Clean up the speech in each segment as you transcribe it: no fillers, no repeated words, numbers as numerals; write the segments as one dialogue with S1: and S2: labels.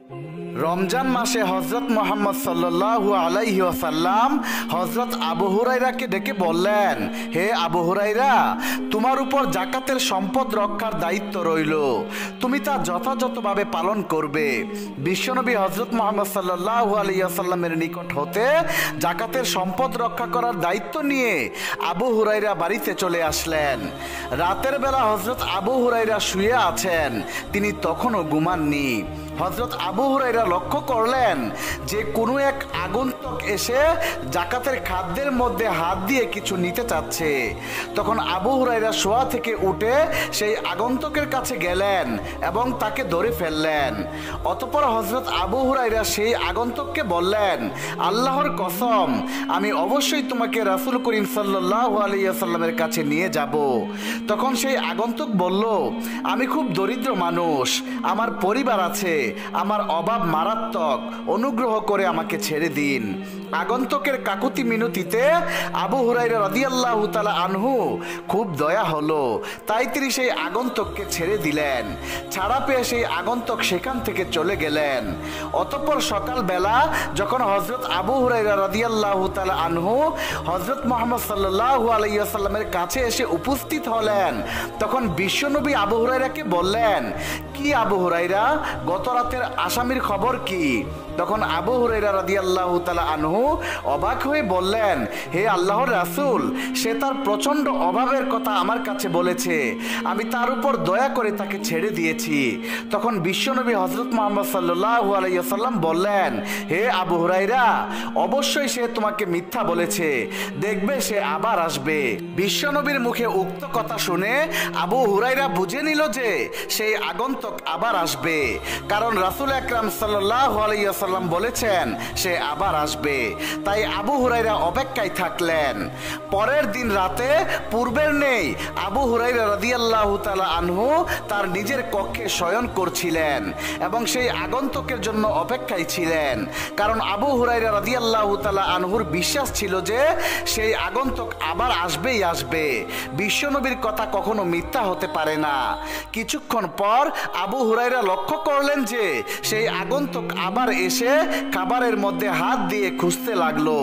S1: রমজান মাসে হযরত মুহাম্মদ সাল্লাল্লাহু আলাইহি ওয়াসাল্লাম হযরত আবু হুরায়রাকে ডেকে বললেন, হে আবু হুরায়রা, তোমার উপর যাকাতের সম্পদ রক্ষার দায়িত্ব রইল, তুমি তা যথাযথভাবে পালন করবে। বিশ্বনবী হযরত মুহাম্মদ সাল্লাল্লাহু আলাইহি ওয়াসাল্লামের নিকট হতে যাকাতের সম্পদ রক্ষা করার দায়িত্ব নিয়ে আবু হুরায়রা বাড়িতে চলে আসলেন। রাতের বেলা হযরত আবু হুরায়রা শুয়ে আছেন, তিনি তখনও ঘুমাননি। হযরত আবু হুরায়রা লক্ষ্য করলেন যে কোনো এক আগন্তুক এসে যাকাতের খাদ্যের মধ্যে হাত দিয়ে কিছু নিতে চাচ্ছে। তখন আবু হুরায়রা শোয়া থেকে উঠে সেই আগন্তুকের কাছে গেলেন এবং তাকে ধরে ফেললেন। অতঃপর হযরত আবু হুরায়রা সেই আগন্তুককে বললেন, আল্লাহর কসম, আমি অবশ্যই তোমাকে রাসূল করিম সাল্লাল্লাহু আলাইহি ওয়াসাল্লামের কাছে নিয়ে যাব। তখন সেই আগন্তুক বলল, আমি খুব দরিদ্র মানুষ, আমার পরিবার আছে, আমার অভাব মারাত্মক, অনুগ্রহ করে আমাকে ছেড়ে দিন। আগন্তুকের কাকুতি মিনতিতে আবু হুরায়রা রাদিয়াল্লাহু তাআলা আনহু খুব দয়া হলো, তাই তিনি সেই আগন্তুককে ছেড়ে দিলেন। ছাড়া পেয়ে সেই আগন্তুক সেখান থেকে চলে গেলেন। অতঃপর সকালবেলা যখন হযরত আবু হুরায়রা রাদিয়াল্লাহু তাআলা আনহু হযরত মুহাম্মদ সাল্লাল্লাহু আলাইহি ওয়াসাল্লামের কাছে এসে উপস্থিত হলেন, তখন বিশ্বনবী আবু হুরায়রাকে বললেন, কি আবু হুরায়রা, গত রাতের আসামির খবর কি? তখন আবু হুরায়রা রাদিয়াল্লাহু তাআলা আনহু অবাক হয়ে বললেন, হে আল্লাহর রাসূল, সে তার প্রচন্ড অভাবের কথা আমার কাছে বলেছে, আমি তার উপর দয়া করে তাকে ছেড়ে দিয়েছি। তখন বিশ্বনবী হযরত মুহাম্মদ সাল্লাল্লাহু আলাইহি ওয়াসাল্লাম বললেন, হে আবু হুরায়রা, অবশ্যই সে তোমাকে মিথ্যা বলেছে, দেখবে সে আবার আসবে। বিশ্বনবীর মুখে উক্ত কথা শুনে আবু হুরায়রা বুঝে নিল যে সেই আগন্তুক আবার আসবে, কারণ রাসূল আকরাম সাল্লাল্লাহু আলাইহি ওয়াসাল্লাম বলেছেন সে আবার আসবে। তাই আবু হুরায়রা অপেক্ষায় থাকলেন। পরের দিন রাতে পূর্বের নেই আবু হুরায়রা রাদিয়াল্লাহু তাআলা আনহু তার নিজের কক্ষে শয়ন করছিলেন এবং সেই আগন্তুকের জন্য অপেক্ষায় ছিলেন, কারণ আবু হুরায়রা রাদিয়াল্লাহু তাআলা আনহুর বিশ্বাস ছিল যে সেই আগন্তুক আবার আসবেই আসবে। বিশ্বনবীর কথা কখনো মিথ্যা হতে পারে না। কিছুক্ষণ পর আবু হুরায়রা লক্ষ্য করলেন যে সেই আগন্তুক আবার এসে খাবারের মধ্যে হাত দিয়ে খুঁজতে লাগলো।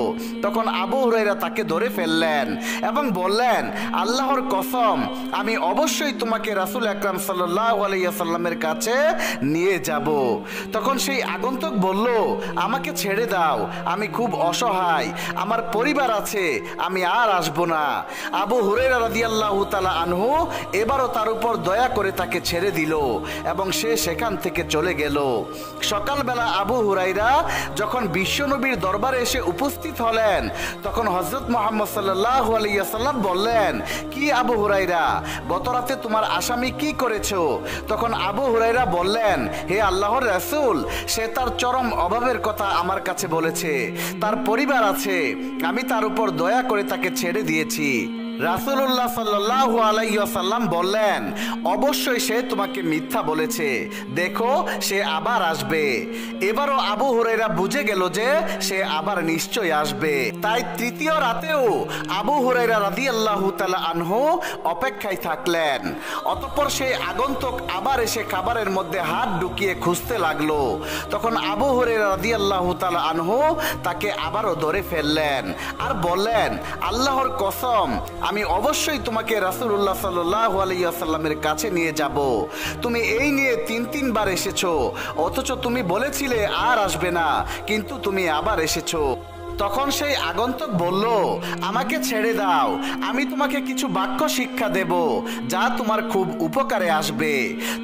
S1: তখন আবু হুরায়রা তাকে ধরে ফেললেন এবং বললেন, আল্লাহর কসম, আমি অবশ্যই তোমাকে রাসূল আকরাম সাল্লাল্লাহু আলাইহি ওয়াসাল্লামের কাছে নিয়ে যাব। তখন সেই আগন্তুক বলল, আমাকে ছেড়ে দাও, আমি খুব অসহায়, আমার পরিবার আছে, আমি আর আসব না। আবু হুরায়রা রাদিয়াল্লাহু তাআলা আনহু এবারও তার উপর দয়া করে তাকে ছেড়ে দিল এবং সে সেখান থেকে চলে গেল। সকালবেলা আবু হুরায়রা যখন বিশ্বনবীর দরবারে এসে উপস্থিত হলেন, তখন হযরত মুহাম্মদ সাল্লাল্লাহু আলাইহি ওয়াসাল্লাম বললেন, কি আবু হুরায়রা, গত রাতে তোমার আসামি কি করেছো? তখন আবু হুরায়রা বললেন, হে আল্লাহর রাসূল, সে তার চরম অভাবের কথা আমার কাছে বলেছে, তার পরিবার আছে, আমি তার উপর দয়া করে তাকে ছেড়ে দিয়েছি। রাসূলুল্লাহ সাল্লাল্লাহু আলাইহি ওয়াসাল্লাম বললেন, অবশ্যই সে তোমাকে মিথ্যা বলেছে, দেখো সে আবার আসবে। এবারও আবু হুরায়রা বুঝে গেল যে সে আবার নিশ্চয়ই আসবে। তাই তৃতীয় রাতেও আবু হুরায়রা রাদিয়াল্লাহু তাআলা আনহু অপেক্ষায় থাকলেন। অতঃপর সেই আগন্তুক আবার এসে খাবারের মধ্যে হাত ঢুকিয়ে খুঁজতে লাগলো। তখন আবু হুরায়রা রাদিয়াল্লাহু তাআলা আনহু তাকে আবারও ধরে ফেললেন আর বললেন, আল্লাহর কসম, আমি অবশ্যই তোমাকে রাসূলুল্লাহ সাল্লাল্লাহু আলাইহি ওয়াসাল্লামের কাছে নিয়ে যাব। তুমি এই নিয়ে তিনবার এসেছো, অথচ তুমি বলেছিলে আর আসবে না, কিন্তু তুমি আবার এসেছো। তখন সেই আগন্তুক বলল, আমাকে ছেড়ে দাও, আমি তোমাকে কিছু বাক্য শিক্ষা দেব যা তোমার খুব উপকারে আসবে।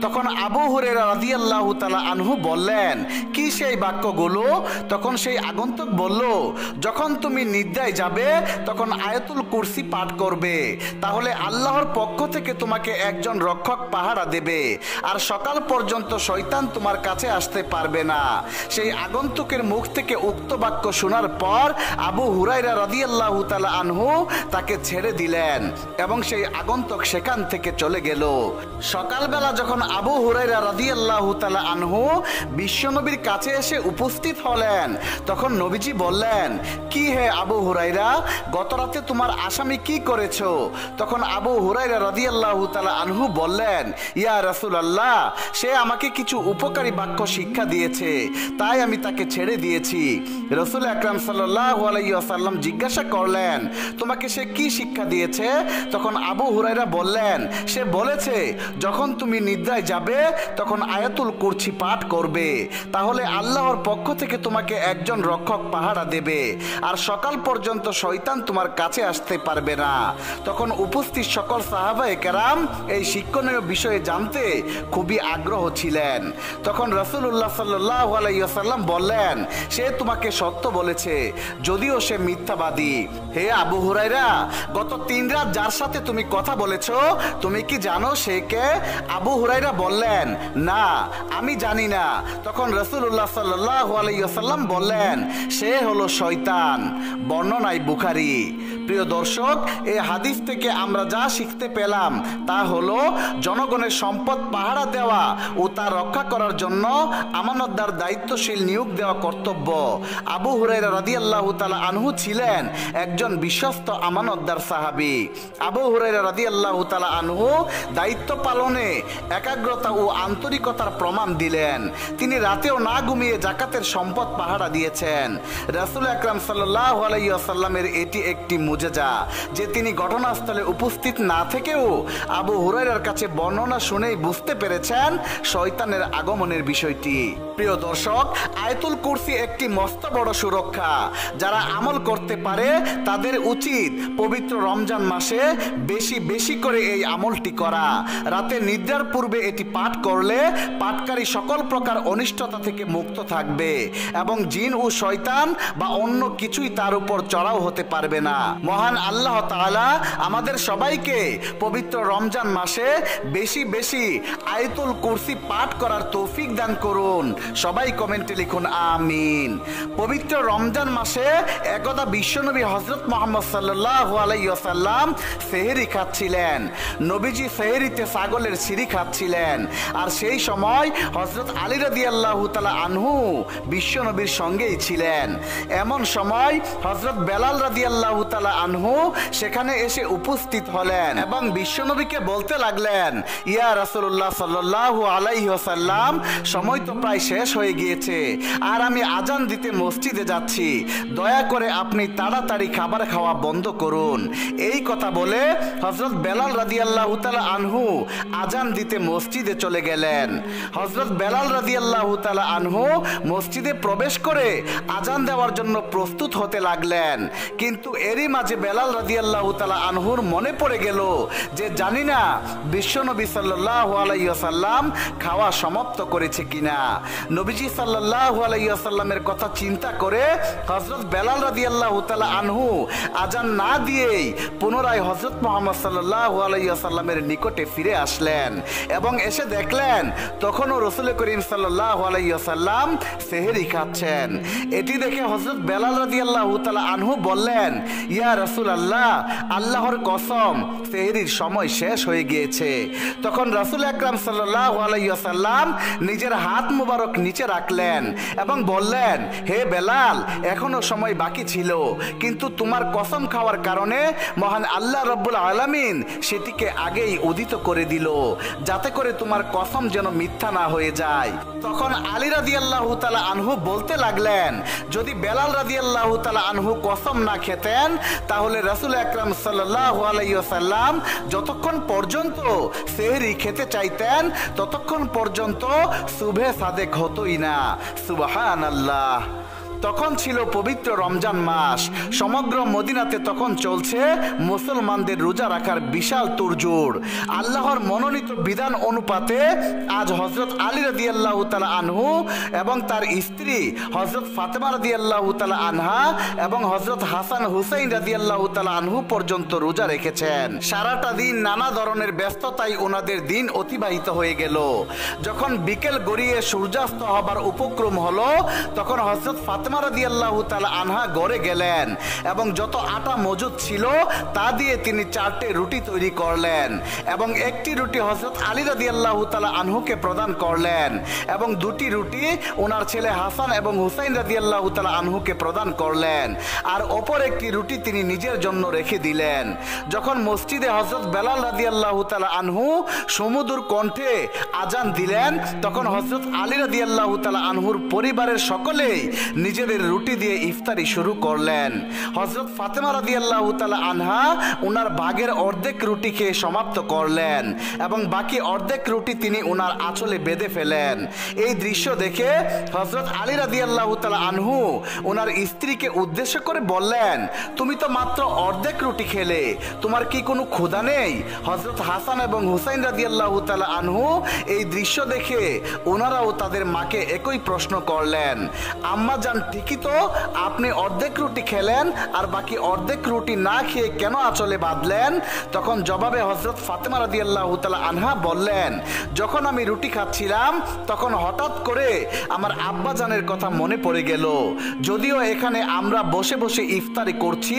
S1: তখন আবু হুরায়রা রাদিয়াল্লাহু তাআলা আনহু বললেন, কি সেই বাক্যগুলো? তখন সেই আগন্তুক বলল, যখন তুমি নিদ্রায় যাবে তখন আয়াতুল কুরসি পাঠ করবে, তাহলে আল্লাহর পক্ষ থেকে তোমাকে একজন রক্ষক পাহারা দেবে আর সকাল পর্যন্ত শয়তান তোমার কাছে আসতে পারবে না। সেই আগন্তুকের মুখ থেকে উক্ত বাক্য শোনার পর পর আবু হুরায়রা রাদিয়াল্লাহু তাআলা আনহু তাকে ছেড়ে দিলেন এবং সেই আগন্তুক সেখান থেকে চলে গেল। সকালবেলা যখন আবু হুরায়রা রাদিয়াল্লাহু তাআলা আনহু বিশ্বনবীর কাছে এসে উপস্থিত হলেন, তখন নবীজি বললেন, কি হে আবু হুরায়রা, গত রাতে তোমার আসামি কি করেছো? তখন আবু হুরায়রা রাদিয়াল্লাহু তাআলা আনহু বললেন, ইয়া রাসূলুল্লাহ, সে আমাকে কিছু উপকারী বাক্য শিক্ষা দিয়েছে, তাই আমি তাকে ছেড়ে দিয়েছি। রাসূল আকরাম সাল্লাল্লাহু আলাইহি ওয়াসাল্লাম জিজ্ঞাসা করলেন, তোমাকে সে কি শিক্ষা দিয়েছে? তখন আবু হুরায়রা বললেন, সে বলেছে যখন তুমি নিদ্রায় যাবে তখন আয়াতুল কুরসি পাঠ করবে, তাহলে আল্লাহর পক্ষ থেকে তোমাকে একজন রক্ষক পাহারা দেবে আর সকাল পর্যন্ত শয়তান তোমার কাছে আসতে পারবে না। তখন উপস্থিত সকল সাহাবায়ে কেরাম এই শিক্ষণীয় বিষয়ে জানতে খুবই আগ্রহ ছিলেন। তখন রাসূলুল্লাহ সাল্লাল্লাহু আলাইহি ওয়াসাল্লাম বললেন, সে তোমাকে সত্য বলেছে, যদিও সে মিথ্যাবাদী। হে আবু হুরায়রা, গত 3 রাত যার সাথে তুমি কথা বলেছো, তুমি কি জানো সে কে? আবু হুরায়রা বললেন, না, আমি জানি না। তখন রাসূলুল্লাহ সাল্লাল্লাহু আলাইহি ওয়াসাল্লাম বললেন, সে হলো শয়তান। বর্ণনায় বুখারী। প্রিয় দর্শক, এই হাদিস থেকে আমরা যা শিখতে পেলাম তা হলো জনগণের সম্পদ পাহারা দেওয়া ও তা রক্ষা করার জন্য আমানতদার দায়িত্বশীল নিয়োগ দেওয়া কর্তব্য। আবু হুরায়রা রাদিয়াল্লাহু তাআলা আনহু ছিলেন একজন বিশ্বস্ত আমানতদার সাহাবী। আবু হুরায়রা রাদিয়াল্লাহু তাআলা আনহু দায়িত্ব পালনে একাগ্রতা ও আন্তরিকতার প্রমাণ দিলেন। তিনি রাতেও না ঘুমিয়ে যাকাতের সম্পদ পাহারা দিয়েছেন। রাসূল আকরাম সাল্লাল্লাহু আলাইহি ওয়াসাল্লামের এটি একটি মুজিজা যে তিনি ঘটনাস্থলে উপস্থিত না থেকেও আবু হুরায়রার কাছে বর্ণনা শুনেই বুঝতে পেরেছেন শয়তানের আগমনের বিষয়টি। প্রিয় দর্শক, আয়াতুল কুরসি একটি মস্ত বড় সুরক্ষা। যারা আমল করতে পারে তাদের উচিত পবিত্র রমজান মাসে বেশি বেশি করে এই আমলটি করা। রাতে নিদ্রার পূর্বে এটি পাঠ করলে পাঠকারী সকল প্রকার অনিষ্টতা থেকে মুক্ত থাকবে এবং জিন ও শয়তান বা অন্য কিছুই তার উপর চড়াও হতে পারবে না। মহান আল্লাহ তাআলা আমাদের সবাইকে পবিত্র রমজান মাসে বেশি বেশি আয়াতুল কুরসি পাঠ করার তৌফিক দান করুন। সবাই কমেন্টে লিখুন আমিন। পবিত্র রমজান মাসে একদা বিশ্বনবী হযরত মুহাম্মদ সাল্লাল্লাহু আলাইহি ওয়াসাল্লাম সেহরি খাচ্ছিলেন। নবীজি সেহরিতে ছাগলের ছিরি খাচ্ছিলেন আর সেই সময় হযরত আলী রাদিয়াল্লাহু তাআলা আনহু বিশ্বনবীর সঙ্গেই ছিলেন। এমন সময় হযরত বেলাল রাদিয়াল্লাহু তাআলা আনহু সেখানে এসে উপস্থিত হলেন এবং বিশ্বনবীকে বলতে লাগলেন, ইয়া রাসূলুল্লাহ সাল্লাল্লাহু আলাইহি ওয়াসাল্লাম, সময় তো প্রায় শেষ হয়ে গিয়েছে আর আমি আজান দিতে মসজিদে যাচ্ছি, দয়া করে আপনি তাড়াতাড়ি খাবার খাওয়া বন্ধ করুন। এই কথা বলে হযরত বেলাল রাদিয়াল্লাহু তাআলা আনহু আজান দিতে মসজিদে চলে গেলেন। হযরত বেলাল রাদিয়াল্লাহু তাআলা আনহু মসজিদে প্রবেশ করে আজান দেওয়ার জন্য প্রস্তুত হতে লাগলেন, কিন্তু এরই মাঝে বেলাল রাদিয়াল্লাহু তাআলা আনহুর মনে পড়ে গেল যে জানি না বিশ্বনবী সাল্লাল্লাহু আলাইহি ওয়াসাল্লাম খাওয়া সমাপ্ত করেছে কিনা। নবীজি সাল্লাল্লাহু আলাইহি ওয়াসাল্লামের কথা চিন্তা করে হযরত বেলাল রাদিয়াল্লাহু তাআলা আনহু আজান না দিয়েই পুনরায় হযরত মুহাম্মদ সাল্লাল্লাহু আলাইহি ওয়াসাল্লামের নিকটে ফিরে আসলেন এবং এসে দেখলেন তখনও রাসূল করিম সাল্লাল্লাহু আলাইহি ওয়াসাল্লাম সেহরি খাচ্ছেন। এটি দেখে হযরত বেলাল রাদিয়াল্লাহু তাআলা আনহু বললেন, ইয়া রাসূলুল্লাহ, আল্লাহর কসম, সেহরির সময় শেষ হয়ে গিয়েছে। তখন রাসূল আকরাম সাল্লাল্লাহু আলাইহি ওয়াসাল্লাম নিজের হাত মুবারক নিচে রাখলেন এবং বললেন, হে বেলাল, এখনো সময় বাকি ছিল, কিন্তু তোমার কসম খাওয়ার কারণে মহান আল্লাহ রাব্বুল আলামিন সেটিকে আগেই উদিত করে দিল, যাতে করে তোমার কসম যেন মিথ্যা না হয়ে যায়। তখন আলী রাদিয়াল্লাহু তাআলা আনহু বলতে লাগলেন, যদি বেলাল রাদিয়াল্লাহু তাআলা আনহু কসম না খেতেন তাহলে রাসূল আকরাম সাল্লাল্লাহু আলাইহি ওয়াসাল্লাম যতক্ষণ পর্যন্ত সেহরি খেতে চাইতেন ততক্ষণ পর্যন্ত সুবহে সাদেক হতোই না। সুবহানাল্লাহ। তখন ছিল পবিত্র রমজান মাস। সমগ্র মদিনাতে তখন চলছে মুসলমানদের রোজা রাখার বিশাল তোড়জোড়। আল্লাহর মনোনীত বিধান অনুপাতে আজ হযরত আলী রাদিয়াল্লাহু তাআলা আনহু এবং তার স্ত্রী হযরত ফাতেমা রাদিয়াল্লাহু তাআলা আনহা এবং হযরত হাসান হুসাইন রাদিয়াল্লাহু তাআলা আনহু পর্যন্ত রোজা রেখেছেন। সারাটা দিন নানা ধরনের ব্যস্ততায় ওনাদের দিন অতিবাহিত হয়ে গেল। যখন বিকেল গড়িয়ে সূর্যাস্ত হবার উপক্রম হলো তখন হযরত ফাতেমা রাদিয়াল্লাহু তাআলা আনহা ঘরে গেলেন এবং যত আটা মজুদ ছিল তা দিয়ে তিনি 4টে রুটি তৈরি করলেন এবং একটি রুটি হযরত আলী রাদিয়াল্লাহু তাআলা আনহুকে প্রদান করলেন এবং 2টি রুটি ওনার ছেলে হাসান এবং হুসাইন রাদিয়াল্লাহু তাআলা আনহুকে প্রদান করলেন আর অপর একটি রুটি তিনি নিজের জন্য রেখে দিলেন। যখন মসজিদে হযরত বেলাল রাদিয়াল্লাহু তাআলা আনহু সুমধুর কণ্ঠে আজান দিলেন তখন হযরত আলী রাদিয়াল্লাহু তাআলা আনহুর পরিবারের সকলেই নিজেদের রুটি দিয়ে ইফতারি শুরু করলেন। হযরত ফাতেমা রাদিয়াল্লাহু তাআলা আনহা ওনার ভাগের অর্ধেক রুটি খেয়ে সমাপ্ত করলেন এবং বাকি অর্ধেক রুটি তিনি ওনার আঁচলে বেঁধে ফেলেন। এই দৃশ্য দেখে হযরত আলী রাদিয়াল্লাহু তাআলা আনহু ওনার স্ত্রীকে উদ্দেশ্য করে বললেন, তুমি তো মাত্র অর্ধেক রুটি খেলে, তোমার কি কোনো ক্ষুধা নেই? হযরত হাসান এবং হুসাইন রাদিয়াল্লাহু তাআলা আনহু এই দৃশ্য দেখে ওনারাও তাদের মাকে একই প্রশ্ন করলেন, আম্মা জান ঠিকই তো, আপনি অর্ধেক রুটি খেলেন আর বাকি অর্ধেক রুটি না খেয়ে কেন আঁচলে বাঁধলেন? তখন জবাবে হযরত ফাতেমা রাদিয়াল্লাহু তাআলা আনহা বললেন, যখন আমি রুটি খাচ্ছিলাম তখন হঠাৎ করে আমার আব্বা জানের কথা মনে পড়ে গেল। যদিও এখানে আমরা বসে বসে ইফতারি করছি,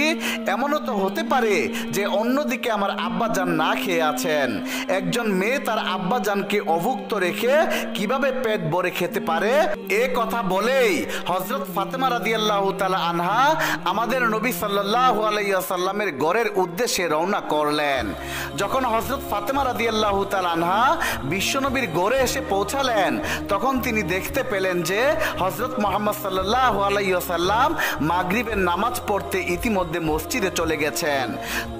S1: এমনও তো হতে পারে যে অন্যদিকে আমার আব্বা জান না খেয়ে আছেন। একজন মেয়ে তার আব্বা জানকে অভুক্ত রেখে কিভাবে পেট ভরে খেতে পারে? এ কথা বলেই হযরত ফাতেমা রাদিয়াল্লাহু তাআলা আনহা আমাদের নবী সাল্লাল্লাহু আলাইহি ওয়াসাল্লামের ঘরের উদ্দেশ্যে রওনা করলেন। যখন হযরত ফাতেমা রাদিয়াল্লাহু তাআলা আনহা বিশ্বনবীর ঘরে এসে পৌঁছালেন তখন তিনি দেখতে পেলেন যে হযরত মুহাম্মদ সাল্লাল্লাহু আলাইহি ওয়াসাল্লাম মাগরিবের নামাজ পড়তে ইতিমধ্যে মসজিদে চলে গেছেন।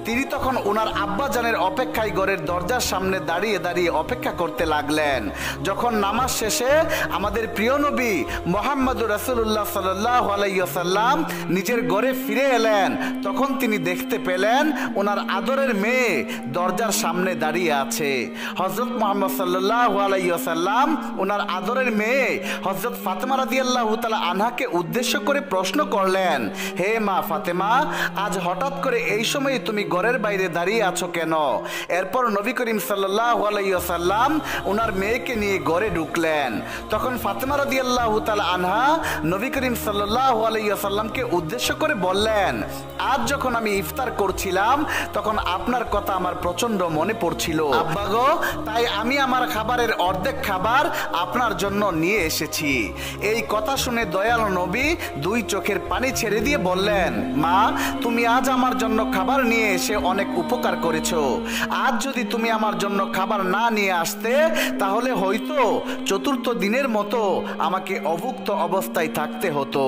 S1: তিনি তখন ওনার আব্বা জানের অপেক্ষায় ঘরের দরজার সামনে দাঁড়িয়ে দাঁড়িয়ে অপেক্ষা করতে লাগলেন। যখন নামাজ শেষে আমাদের প্রিয় নবী মুহাম্মদুর রাসূলুল্লাহ সাল্লাল্লাহু আলাইহি ওয়াসাল্লাম নিজের ঘরে ফিরে এলেন তখন তিনি দেখতে পেলেন ওনার আদরের মেয়ে দরজার সামনে দাঁড়িয়ে আছে। হযরত মুহাম্মদ সাল্লাল্লাহু আলাইহি ওয়াসাল্লাম ওনার আদরের মেয়ে হযরত ফাতেমা রাদিয়াল্লাহু তাআলা আনহাকে উদ্দেশ্য করে প্রশ্ন করলেন, হে মা ফাতেমা, আজ হঠাৎ করে এই সময়ে তুমি ঘরের বাইরে দাঁড়িয়ে আছো কেন? এরপর নবী করিম সাল্লাল্লাহু আলাইহি ওয়াসাল্লাম ওনার মেয়েকে নিয়ে ঘরে ঢুকলেন। তখন ফাতেমা রাদিয়াল্লাহু তাআলা আনহা নবী করিম সাল্লাল্লাহু আলাইহি ওয়াসাল্লামকে উদ্দেশ্য করে বললেন, আজ যখন আমি ইফতার করছিলাম তখন আপনার কথা আমার প্রচন্ড মনে পড়ছিল আব্বা গো, তাই আমি আমার খাবারের অর্ধেক খাবার আপনার জন্য নিয়ে এসেছি। এই কথা শুনে দয়াল নবী 2 চোখের পানি ছেড়ে দিয়ে বললেন, মা, তুমি আজ আমার জন্য খাবার নিয়ে এসে অনেক উপকার করেছো। আজ যদি তুমি আমার জন্য খাবার না নিয়ে আসতে তাহলে হয়তো 4র্থ দিনের মতো আমাকে অভুক্ত অবস্থায় থাকতে হতো।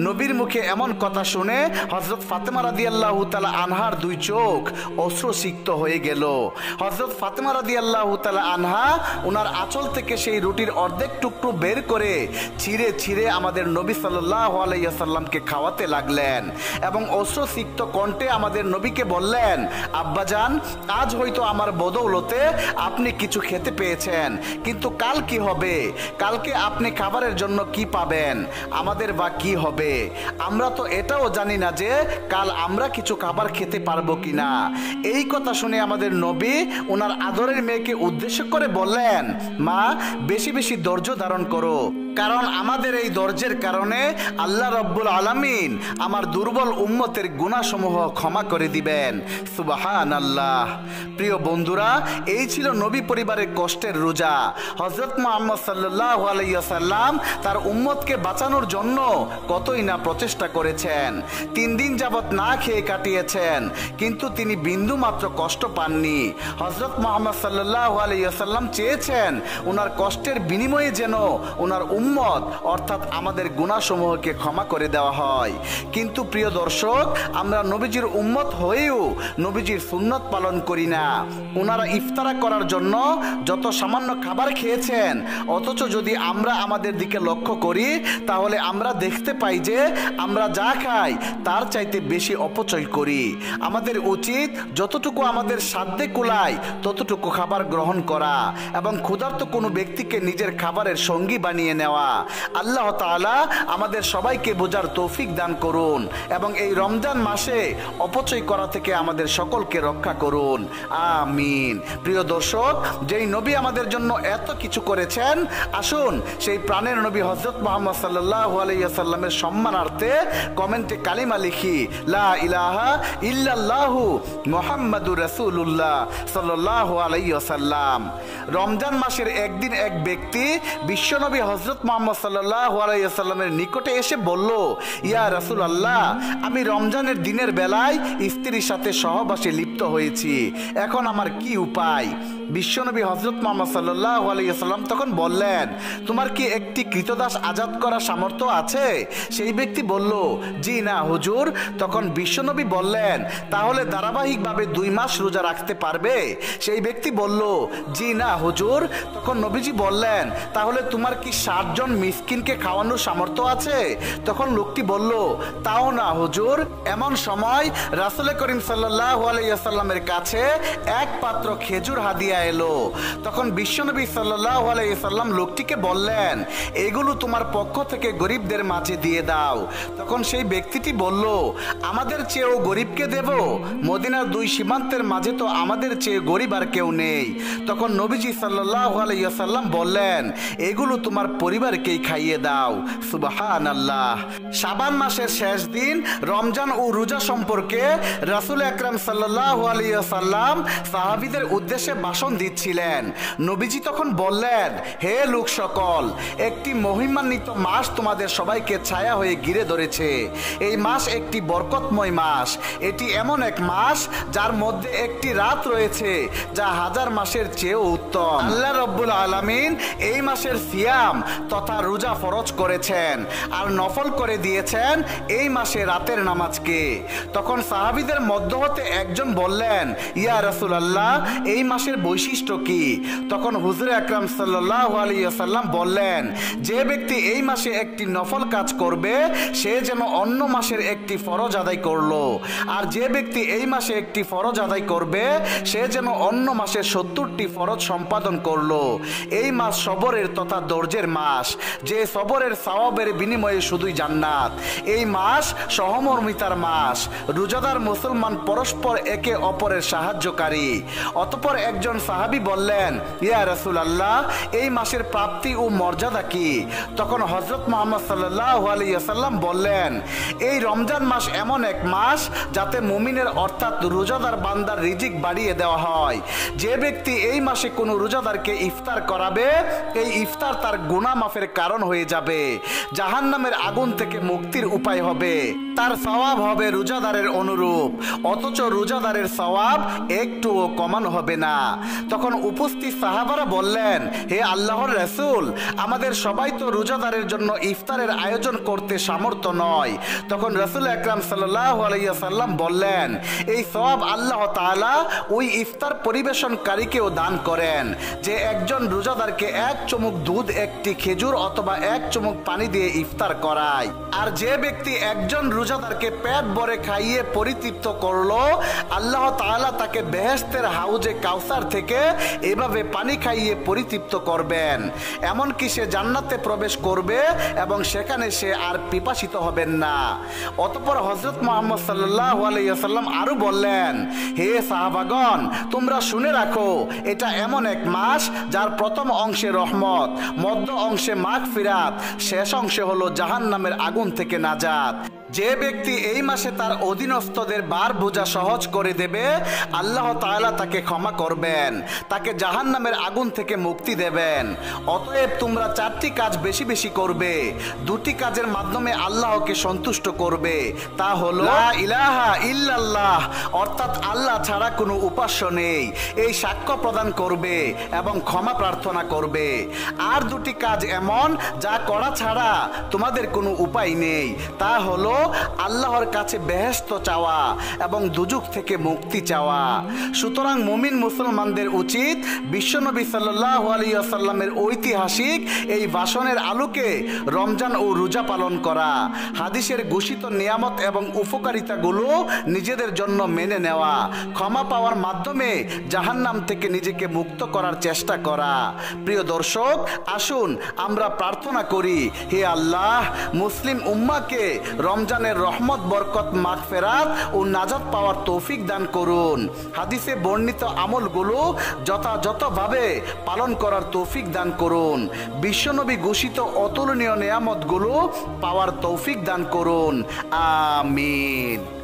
S1: নবীর মুখে এমন কথা শুনে হযরত ফাতেমা রাদিয়াল্লাহু তাআলা আনহার 2 চোখ অশ্রুসিক্ত হয়ে গেল। হযরত ফাতেমা রাদিয়াল্লাহু তাআলা আনহা ওনার আঁচল থেকে সেই রুটির অর্ধেক টুকরো বের করে ছিঁড়ে ছিঁড়ে আমাদের নবী সাল্লাল্লাহু আলাইহি ওয়াসাল্লামকে খাওয়াতে লাগলেন এবং অশ্রুসিক্ত কণ্ঠে আমাদের নবীকে বললেন, আব্বাজান, আজ হয়তো আমার বদৌলতে আপনি কিছু খেতে পেয়েছেন, কিন্তু কাল কি হবে? কালকে আপনি খাবারের জন্য কি পাবেন? আমাদের বা কি হবে? আমরা তো এটাও জানি না যে কাল আমরা কিছু খাবার খেতে পারবো কিনা। এই কথা শুনে আমাদের নবী ওনার আদরের মেয়েকে উদ্দেশ্য করে বললেন, মা, বেশি বেশি ধৈর্য ধারণ করো, কারণ আমাদের এই ধৈর্যের কারণে আল্লাহ রাব্বুল আলামিন আমার দুর্বল উম্মতের গুনাহসমূহ ক্ষমা করে দিবেন। সুবহানাল্লাহ। প্রিয় বন্ধুরা, এই ছিল নবী পরিবারের কষ্টের রোজা। হযরত মুহাম্মদ সাল্লাল্লাহু আলাইহি ওয়াসাল্লাম তার উম্মতকে বাঁচানোর জন্য কতই না প্রচেষ্টা করেছেন। 3 দিন যাবত না খেয়ে কাটিয়েছেন, কিন্তু তিনি বিন্দু মাত্র কষ্ট পাননি। হযরত মুহাম্মদ সাল্লাল্লাহু আলাইহি ওয়াসাল্লাম চেয়েছেন ওনার কষ্টের বিনিময়ে যেন ওনার উম্মত অর্থাৎ আমাদের গুনাহসমূহকে ক্ষমা করে দেওয়া হয়। কিন্তু প্রিয় দর্শক, আমরা নবীজির উম্মত হয়েও নবীজির সুন্নত পালন করি না। ওনারা ইফতারা করার জন্য যত সামান্য খাবার খেয়েছেন, অথচ যদি আমরা আমাদের দিকে লক্ষ্য করি তাহলে আমরা দেখতে পাই যে আমরা যা খাই তার চাইতে বেশি অপচয় করি। আমাদের উচিত যতটুকু আমাদের সাধ্যে কুলায় ততটুকু খাবার গ্রহণ করা এবং ক্ষুধার্ত কোনো ব্যক্তিকে নিজের খাবারের সঙ্গী বানিয়ে নেওয়া। নেওয়া। আল্লাহ তাআলা আমাদের সবাইকে বোঝার তৌফিক দান করুন এবং এই রমজান মাসে অপচয় করা থেকে আমাদের সকলকে রক্ষা করুন, আমিন। প্রিয় দর্শক, যেই নবী আমাদের জন্য এত কিছু করেছেন, আসুন সেই প্রাণের নবী হযরত মুহাম্মদ সাল্লাল্লাহু আলাইহি ওয়াসাল্লামের সম্মানার্থে কমেন্টে কালিমা লিখি, লা ইলাহা ইল্লাল্লাহু মুহাম্মাদুর রাসূলুল্লাহ সাল্লাল্লাহু আলাইহি ওয়াসাল্লাম। রমজান মাসের একদিন এক ব্যক্তি বিশ্বনবী হযরত মুহাম্মদ সাল্লাল্লাহু আলাইহি ওয়াসাল্লামের নিকটে এসে বলল, ইয়া রাসূলুল্লাহ, আমি রমজানের দিনের বেলায় স্ত্রীর সাথে সহবাসে লিপ্ত হয়েছি, এখন আমার কি উপায়? বিশ্বনবী হযরত মুহাম্মদ সাল্লাল্লাহু আলাইহি ওয়াসাল্লাম তখন বললেন, তোমার কি একটি কৃতদাস আজাদ করার সামর্থ্য আছে? সেই ব্যক্তি বলল, জি না হুজুর। তখন বিশ্বনবী বললেন, তাহলে ধারাবাহিকভাবে 2 মাস রোজা রাখতে পারবে? সেই ব্যক্তি বলল, জি না হুজুর। তখন নবীজি বললেন, তাহলে তোমার কি 60 জন মিসকিনকে খাওয়ানোর সামর্থ্য আছে? তখন লোকটি বলল, তাও না হুজুর। এমন সময় রাসূল করিম সাল্লাল্লাহু আলাইহি ওয়াসাল্লামের কাছে এক পাত্র খেজুর হাদিয়া এলো। তখন বিশ্বনবী সাল্লাল্লাহু আলাইহি ওয়াসাল্লাম লোকটিকে বললেন, এগুলো তোমার পক্ষ থেকে গরিবদের মাঝে দিয়ে দাও। তখন সেই ব্যক্তিটি বলল, আমাদের চেয়েও গরিবকে দেব? মদিনার 2 সীমান্তের মাঝে তো আমাদের চেয়ে গরিব আর কেউ নেই। তখন নবীজি সাল্লাল্লাহু আলাইহি ওয়াসাল্লাম বললেন, এগুলো তোমার পরিবারকেই খাইয়ে দাও। সুবহানাল্লাহ। শাবান মাসের শেষ দিন রমজান ও রোজা সম্পর্কে রাসূল আকরাম সাল্লাল্লাহু আলাইহি ওয়াসাল্লাম সাহাবীদের উদ্দেশ্যে ভাষণ দিচ্ছিলেন। নবীজি তখন বললেন, হে লোক সকল, একটি মহিমান্বিত মাস তোমাদের সবাইকে ছায়া হয়ে ঘিরে ধরেছে। এই মাস একটি বরকতময় মাস। এটি এমন এক মাস যার মধ্যে একটি রাত রয়েছে যা 1000 মাসের চেয়েও উত্তম। আল্লাহ রাব্বুল আলামিন এই মাসের সিয়াম তথা রোজা ফরজ করেছেন আর নফল করে দিয়েছেন এই মাসে রাতের নামাজকে। তখন সাহাবীদের মধ্য হতে একজন বললেন, ইয়া রাসূলুল্লাহ, এই মাসের বৈশিষ্ট্য কি? তখন হুজুর আকরাম সাল্লাল্লাহু আলাইহি ওয়াসাল্লাম বললেন, যে ব্যক্তি এই মাসে একটি নফল কাজ করবে সে যেন অন্য মাসের একটি ফরজ আদায় করলো, আর যে ব্যক্তি এই মাসে একটি ফরজ আদায় করবে সে যেন অন্য মাসের 70টি ফরজ সম্পাদন করলো। এই মাস সবরের তথা ধৈর্যের মাস, যে সবরের সওয়াবের বিনিময়ে শুধুই জান্নাত। এই মাস সহমর্মিতার মাস। রোজাদার মুসলমান পরস্পর একে অপরের সাহায্যকারী। অতঃপর একজন সাহাবী বললেন, ইয়া রাসূলুল্লাহ, এই মাসের প্রাপ্তি ও মর্যাদা কি? তখন হযরত মুহাম্মদ সাল্লাল্লাহু আলাইহি ওয়াসাল্লাম বললেন, এই রমজান মাস এমন এক মাস যাতে মুমিনের অর্থাৎ রোজাদার বান্দার রিজিক বাড়িয়ে দেওয়া হয়। যে ব্যক্তি এই মাসে কোনো রোজাদারকে ইফতার করাবে, এই ইফতার তার গুনাহ মাফের কারণ হয়ে যাবে, জাহান্নামের আগুন থেকে মুক্তির উপায় হবে, তার সওয়াব হবে রোজাদারের অনুরূপ, অথচ রোজাদারের সওয়াব একটুও কমানো হবে না। তখন উপস্থিত সাহাবারা বললেন, হে আল্লাহর রাসূল, আমাদের সবাই তো রোজাদারের জন্য ইফতারের আয়োজন করতে সামর্থ্য নয়। তখন রাসূল আকরাম সাল্লাল্লাহু আলাইহি ওয়াসাল্লাম বললেন, এই সওয়াব আল্লাহ তাআলা ওই ইফতার পরিবেশনকারীকেও দান করেন যে একজন রোজাদারকে 1 চুমুক দুধ, একটি খেজুর অথবা 1 চুমুক পানি দিয়ে ইফতার করায়। আর যে ব্যক্তি একজন রোজাদারকে পেট ভরে খাইয়ে পরিতৃপ্ত করলো, আল্লাহ তাআলা তাকে বেহেশতের হাউজে কাউসার থেকে এভাবে পানি খাইয়ে পরিতৃপ্ত করবেন, এমনকি সে জান্নাতে প্রবেশ করবে এবং সেখানে সে আর পিপাসিত হবেন না। অতঃপর হযরত মুহাম্মদ সাল্লাল্লাহু আলাইহি ওয়াসাল্লাম আরো বললেন, হে সাহাবাগণ, তোমরা শুনে রাখো, এটা এমন এক মাস যার প্রথম অংশে রহমত, মধ্য অংশে মাগফিরাত, শেষ অংশে হলো জাহান্নামের আগুন থেকে নাজাত। যে ব্যক্তি এই মাসে তার অধীনস্থদের বার বোঝা সহজ করে দেবে, আল্লাহ তাআলা তাকে ক্ষমা করবেন, তাকে জাহান্নামের আগুন থেকে মুক্তি দেবেন। অতএব তোমরা 4টি কাজ বেশি বেশি করবে, 2টি কাজের মাধ্যমে আল্লাহকে সন্তুষ্ট করবে। তা হলো লা ইলাহা ইল্লাল্লাহ, অর্থাৎ আল্লাহ ছাড়া কোনো উপাস্য নেই, এই সাক্ষ্য প্রদান করবে এবং ক্ষমা প্রার্থনা করবে। আর 2টি কাজ এমন যা করা ছাড়া তোমাদের কোনো উপায় নেই, তা হলো আল্লাহর কাছে বেহেশত চাওয়া এবং দুজুক থেকে মুক্তি চাওয়া। সুতরাং মুমিন মুসলমানদের উচিত বিশ্বনবী সাল্লাল্লাহু আলাইহি ওয়াসাল্লামের ঐতিহাসিক এই ভাষণের আলোকে রমজান ও রোজা পালন করা, হাদিসের ঘোষিত নিয়ামত এবং উপকারিতাগুলো নিজেদের জন্য মেনে নেওয়া, ক্ষমা পাওয়ার মাধ্যমে জাহান্নাম থেকে নিজেকে মুক্ত করার চেষ্টা করা। প্রিয় দর্শক, আসুন আমরা প্রার্থনা করি, হে আল্লাহ, মুসলিম উম্মাহকে রমজানের রহমত, বরকত, মাগফিরাত ও নাজাত পাওয়ার তৌফিক দান করুন। হাদিসে বর্ণিত আমলগুলো যথাযথভাবে পালন করার তৌফিক দান করুন। বিশ্বনবী ঘোষিত অতুলনীয় নিয়ামতগুলো পাওয়ার তৌফিক দান করুন। আমিন।